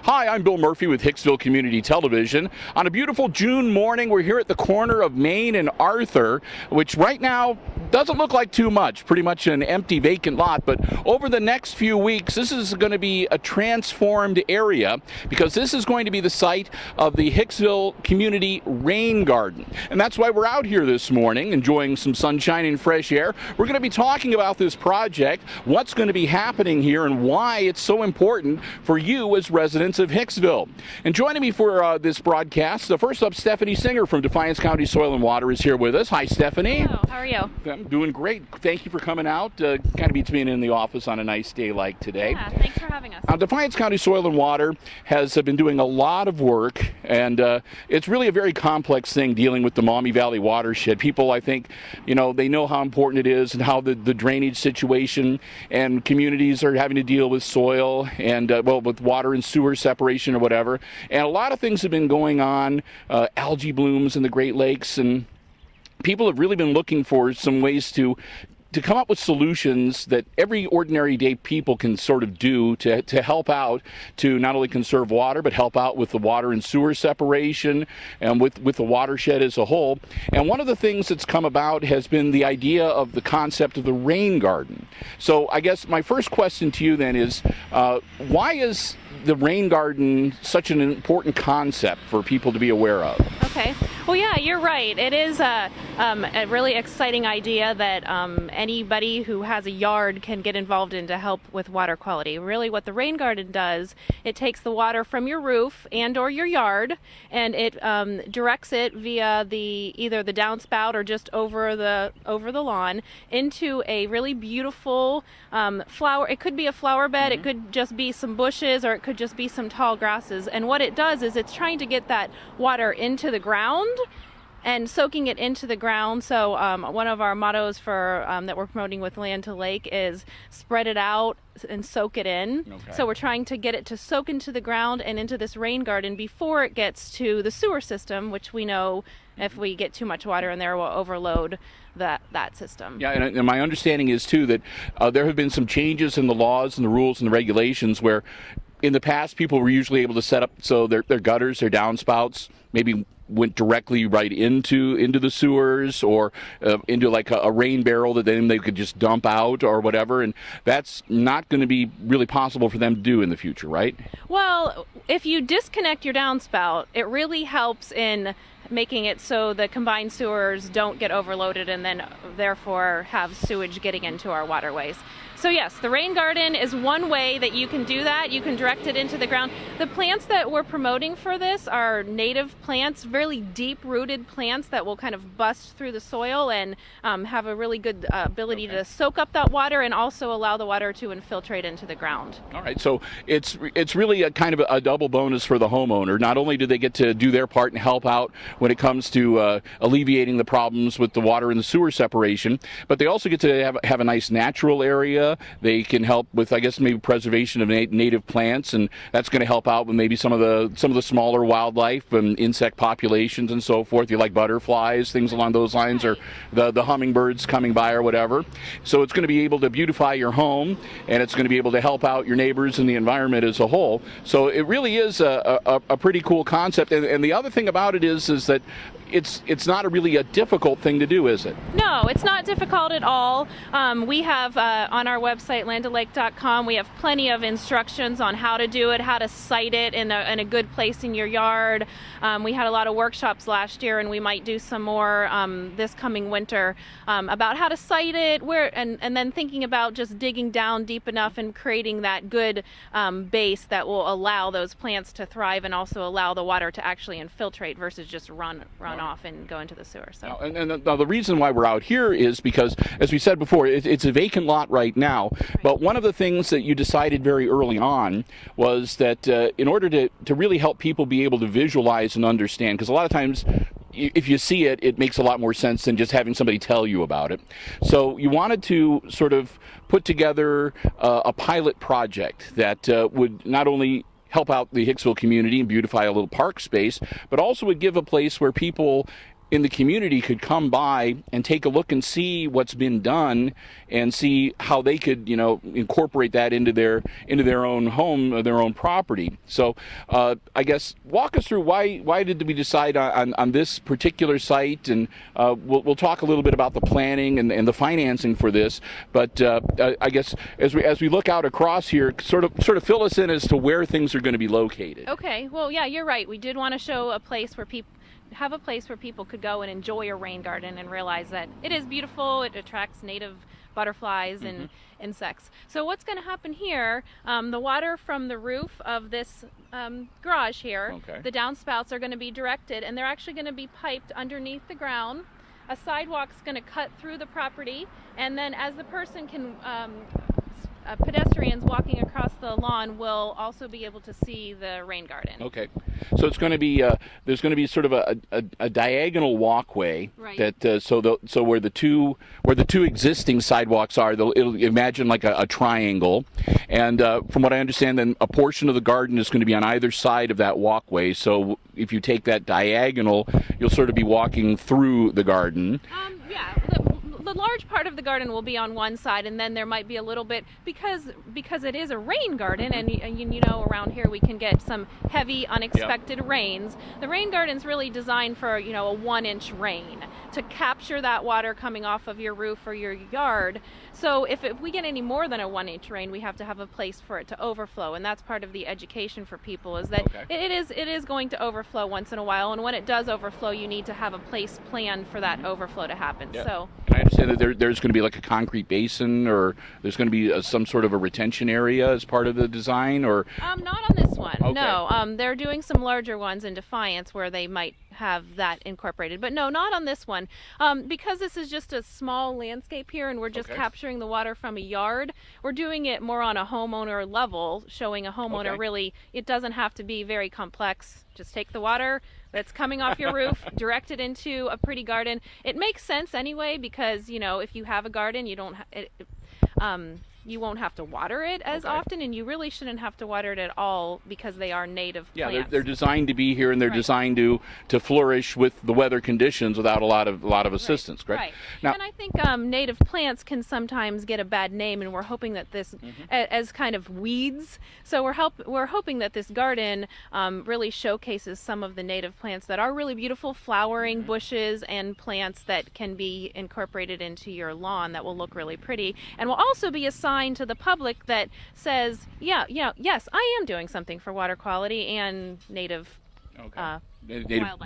Hi, I'm Bill Murphy with Hicksville Community Television. On a beautiful June morning, we're here at the corner of Main and Arthur, which right now doesn't look like too much, pretty much an empty, vacant lot. But over the next few weeks, this is going to be a transformed area because this is going to be the site of the Hicksville Community Rain Garden. And that's why we're out here this morning, enjoying some sunshine and fresh air. We're going to be talking about this project, what's going to be happening here, and why it's so important for you as residents of Hicksville. And joining me for this broadcast, first up, Stephanie Singer from Defiance County Soil and Water is here with us. Hi, Stephanie. Hello, how are you? I'm doing great. Thank you for coming out. Kind of beats being in the office on a nice day like today. Yeah, thanks for having us. Defiance County Soil and Water has been doing a lot of work, and it's really a very complex thing dealing with the Maumee Valley watershed. People, I think, they know how important it is and how the drainage situation and communities are having to deal with soil and, with water and sewer separation or whatever. And a lot of things have been going on, algae blooms in the Great Lakes, and people have really been looking for some ways to come up with solutions that every ordinary day people can sort of do to help out to not only conserve water, but help out with the water and sewer separation and with the watershed as a whole. And one of the things that's come about has been the idea of the concept of the rain garden. So I guess my first question to you then is, why is the rain garden such an important concept for people to be aware of? Okay. Well, yeah, you're right. It is a really exciting idea that anybody who has a yard can get involved in to help with water quality. Really, what the rain garden does, it takes the water from your roof and or your yard, and it directs it via either the downspout or just over the lawn into a really beautiful flower. It could be a flower bed, it could just be some bushes, or it could just be some tall grasses. And what it does is it's trying to get that water into the ground and soaking it into the ground. So one of our mottos for that we're promoting with Land to Lake is spread it out and soak it in. Okay. So we're trying to get it to soak into the ground and into this rain garden before it gets to the sewer system, which we know if we get too much water in there will overload that system. Yeah, and my understanding is too that there have been some changes in the laws and the rules and the regulations where in the past people were usually able to set up so their gutters, their downspouts maybe went directly right into the sewers or into like a rain barrel that then they could just dump out or whatever, and that's not going to be really possible for them to do in the future, right? Well, if you disconnect your downspout, it really helps in making it so the combined sewers don't get overloaded and then therefore have sewage getting into our waterways. So yes, the rain garden is one way that you can do that. You can direct it into the ground. The plants that we're promoting for this are native plants, really deep-rooted plants that will kind of bust through the soil and have a really good ability to soak up that water and also allow the water to infiltrate into the ground. All right, so it's really a kind of a double bonus for the homeowner. Not only do they get to do their part and help out when it comes to alleviating the problems with the water and the sewer separation, but they also get to have a nice natural area. They can help with, I guess, maybe preservation of native plants, and that's going to help out with maybe some of the smaller wildlife and insect populations and so forth. You like butterflies, things along those lines, or the hummingbirds coming by or whatever. So it's going to be able to beautify your home, and it's going to be able to help out your neighbors and the environment as a whole. So it really is a pretty cool concept. And the other thing about it is that it's not really a difficult thing to do, is it? No, it's not difficult at all. We have on our website, landtolake.com, we have plenty of instructions on how to do it, how to site it in a good place in your yard. We had a lot of workshops last year, and we might do some more this coming winter about how to site it, and then thinking about just digging down deep enough and creating that good base that will allow those plants to thrive and also allow the water to actually infiltrate versus just run off and go into the sewer. So. And the reason why we're out here is because, as we said before, it's a vacant lot right now. Right. But one of the things that you decided very early on was that in order to really help people be able to visualize and understand, because a lot of times if you see it, it makes a lot more sense than just having somebody tell you about it. So you wanted to sort of put together a pilot project that would not only help out the Hicksville community and beautify a little park space, but also would give a place where people in the community could come by and take a look and see what's been done and see how they could, incorporate that into their own home, their own property. So I guess walk us through why did we decide on this particular site, and we'll talk a little bit about the planning and the financing for this. But I guess as we look out across here, sort of fill us in as to where things are going to be located. Okay. Well, yeah, you're right. We did want to show a place where people could go and enjoy a rain garden and realize that it is beautiful. It attracts native butterflies and insects. So what's going to happen here, the water from the roof of this garage here, the downspouts are going to be directed, and they're actually going to be piped underneath the ground. A sidewalk's going to cut through the property, and then as the person can pedestrians walking across the lawn will also be able to see the rain garden. Okay, so it's going to be there's going to be sort of a diagonal walkway, right? That so where the two existing sidewalks are, it'll imagine like a triangle, and from what I understand, then a portion of the garden is going to be on either side of that walkway. So if you take that diagonal, you'll sort of be walking through the garden. Yeah. The large part of the garden will be on one side, and then there might be a little bit because it is a rain garden, and around here we can get some heavy unexpected rains. The rain garden's really designed for a 1-inch rain to capture that water coming off of your roof or your yard. So if we get any more than a 1-inch rain, we have to have a place for it to overflow, and that's part of the education for people is that it is going to overflow once in a while, and when it does overflow, you need to have a place planned for that overflow to happen. Yeah. So I understand that there's going to be like a concrete basin, or there's going to be some sort of a retention area as part of the design, or not on this one. Okay. No, they're doing some larger ones in Defiance where they might have that incorporated, but no, not on this one, because this is just a small landscape here and we're just capturing the water from a yard. We're doing it more on a homeowner level, showing a homeowner really it doesn't have to be very complex. Just take the water that's coming off your roof, direct it into a pretty garden. It makes sense anyway because if you have a garden, you don't you won't have to water it as often, and you really shouldn't have to water it at all because they are native plants. Yeah, they're designed to be here, and they're designed to flourish with the weather conditions without a lot of assistance, correct? Right. Now, and I think native plants can sometimes get a bad name, and we're hoping that this, as kind of weeds, so we're hoping that this garden really showcases some of the native plants that are really beautiful, flowering bushes and plants that can be incorporated into your lawn that will look really pretty, and will also be a sign to the public that says, yes, I am doing something for water quality and native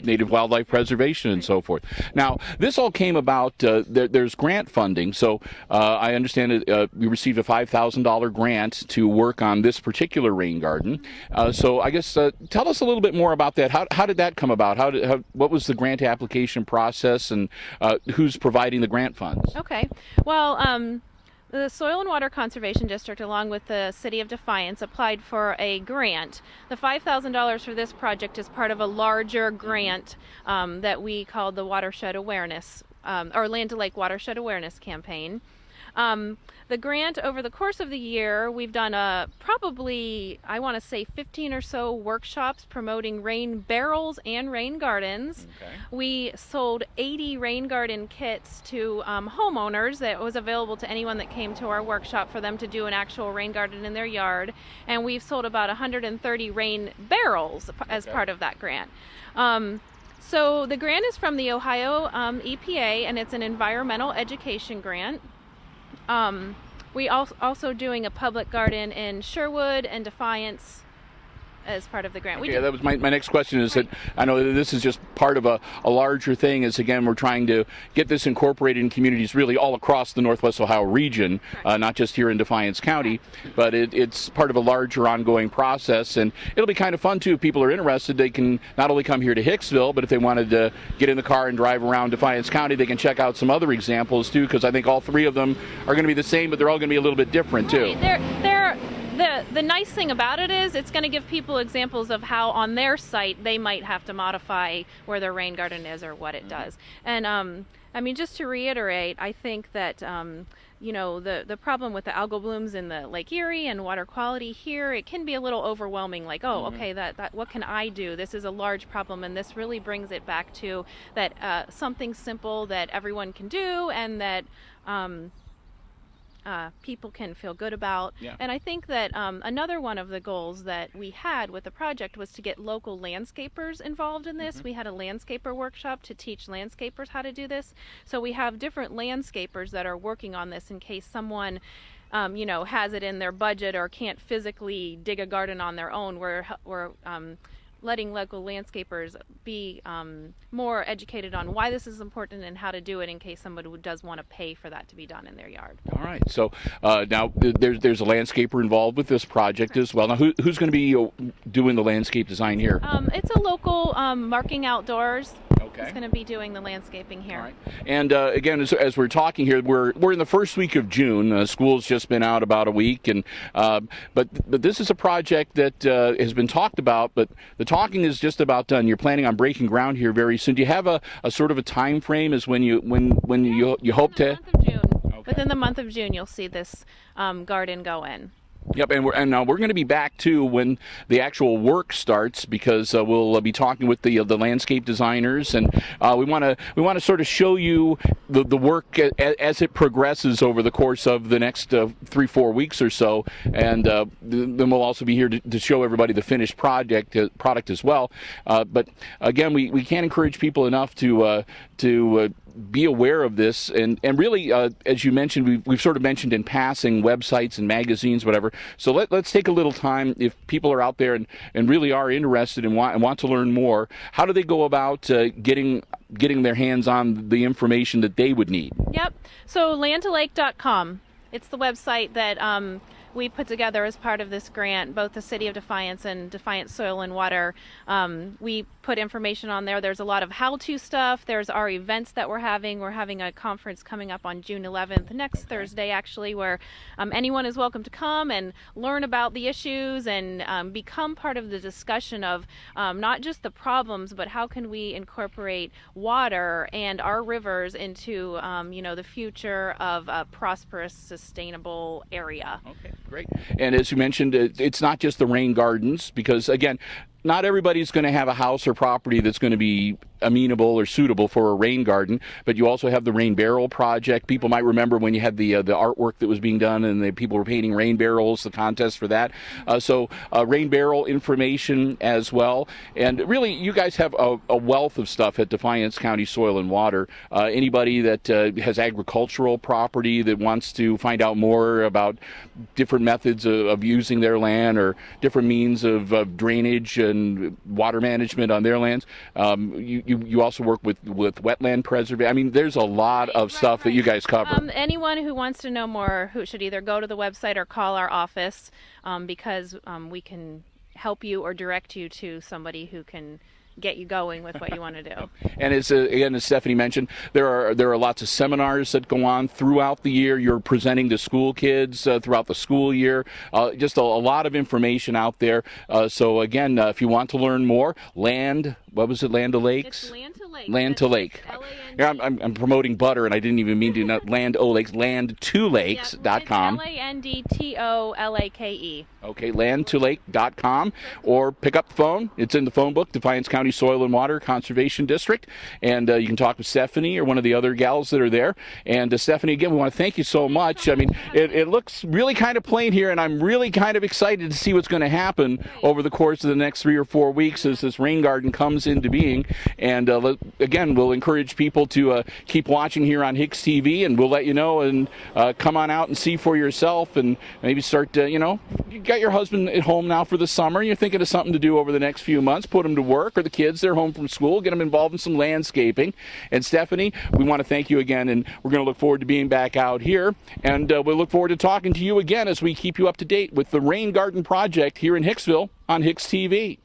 native wildlife preservation and so forth. Now, this all came about, there's grant funding, so I understand we received a $5,000 grant to work on this particular rain garden. So I guess tell us a little bit more about that. How did that come about? What was the grant application process, and who's providing the grant funds? Okay. Well, the Soil and Water Conservation District, along with the City of Defiance, applied for a grant. The $5,000 for this project is part of a larger grant that we called the Watershed Awareness, or Land to Lake Watershed Awareness Campaign. The grant, over the course of the year, we've done probably, I want to say, 15 or so workshops promoting rain barrels and rain gardens. Okay. We sold 80 rain garden kits to homeowners that was available to anyone that came to our workshop for them to do an actual rain garden in their yard. And we've sold about 130 rain barrels as part of that grant. So the grant is from the Ohio EPA, and it's an environmental education grant. We also doing a public garden in Sherwood and Defiance as part of the grant. Yeah, that was my next question is that I know that this is just part of a larger thing, is again we're trying to get this incorporated in communities really all across the Northwest Ohio region, not just here in Defiance County, but it's part of a larger ongoing process, and it'll be kind of fun too. If people are interested, they can not only come here to Hicksville, but if they wanted to get in the car and drive around Defiance County, they can check out some other examples too, because I think all three of them are going to be the same, but they're all going to be a little bit different too. The nice thing about it is it's going to give people examples of how on their site they might have to modify where their rain garden is or what it does. And I mean, just to reiterate, I think that the problem with the algal blooms in the Lake Erie and water quality here, it can be a little overwhelming. Like, oh, okay, that what can I do? This is a large problem, and this really brings it back to that something simple that everyone can do, and that people can feel good about. Yeah. And I think that another one of the goals that we had with the project was to get local landscapers involved in this. We had a landscaper workshop to teach landscapers how to do this. So we have different landscapers that are working on this in case someone has it in their budget or can't physically dig a garden on their own. We're letting local landscapers be more educated on why this is important and how to do it in case somebody does want to pay for that to be done in their yard. All right. So now there's a landscaper involved with this project as well. Now, who's going to be doing the landscape design here? It's a local Marking Outdoors. Okay. It's going to be doing the landscaping here. All right. And again, as we're talking here, we're in the first week of June. School's just been out about a week, and but this is a project that has been talked about, but the talking is just about done. You're planning on breaking ground here very soon. Do you have a sort of a time frame as when you hope to? Within the month of June, you'll see this garden go in. Yep, and we're going to be back too when the actual work starts, because we'll be talking with the landscape designers, and we want to sort of show you the work as it progresses over the course of the next 3-4 weeks or so, and then we'll also be here to show everybody the finished product as well. But again, we can't encourage people enough to be aware of this, and really, as you mentioned, we've sort of mentioned in passing websites and magazines, whatever. So let's take a little time. If people are out there and really are interested and want to learn more, how do they go about getting their hands on the information that they would need? Yep. So landtolake.com. It's the website that we put together as part of this grant, both the City of Defiance and Defiance Soil and Water. We put information on there. There's a lot of how-to stuff. There's our events that we're having. We're having a conference coming up on June 11th, next Thursday actually, where anyone is welcome to come and learn about the issues and become part of the discussion of not just the problems, but how can we incorporate water and our rivers into the future of a prosperous, sustainable area. Okay, great. And as you mentioned, it's not just the rain gardens, because again, not everybody's going to have a house or property that's going to be amenable or suitable for a rain garden, but you also have the rain barrel project. People might remember when you had the artwork that was being done and the people were painting rain barrels, the contest for that. So rain barrel information as well. And really, you guys have a wealth of stuff at Defiance County Soil and Water. Anybody that has agricultural property that wants to find out more about different methods of using their land or different means of drainage and water management on their lands. You also work with wetland preservation. I mean, there's a lot of stuff that you guys cover. Anyone who wants to know more who should either go to the website or call our office, because we can help you or direct you to somebody who can get you going with what you want to do. And as Stephanie mentioned, there are lots of seminars that go on throughout the year. You're presenting to school kids throughout the school year. Just a lot of information out there. So again, if you want to learn more, what was it? Land to Lakes? It's Land to Lake. Land to Lake. Yeah, I'm promoting butter, and I didn't even mean to. Not Land O Lakes. Landtolakes.com. LandTolake. Okay, landtolake.com, or pick up the phone. It's in the phone book, Defiance County Soil and Water Conservation District, and you can talk with Stephanie or one of the other gals that are there. And Stephanie, again, we want to thank you so much. I mean, it looks really kind of plain here, and I'm really kind of excited to see what's going to happen over the course of the next 3 or 4 weeks as this rain garden comes into being. And again, we'll encourage people to keep watching here on HIX-TV, and we'll let you know, and come on out and see for yourself, and maybe start you got your husband at home now for the summer, you're thinking of something to do over the next few months, put them to work, or the kids, they're home from school, get them involved in some landscaping. And Stephanie, we want to thank you again, and we're going to look forward to being back out here, and we'll look forward to talking to you again as we keep you up to date with the Rain Garden Project here in Hicksville on HIX-TV.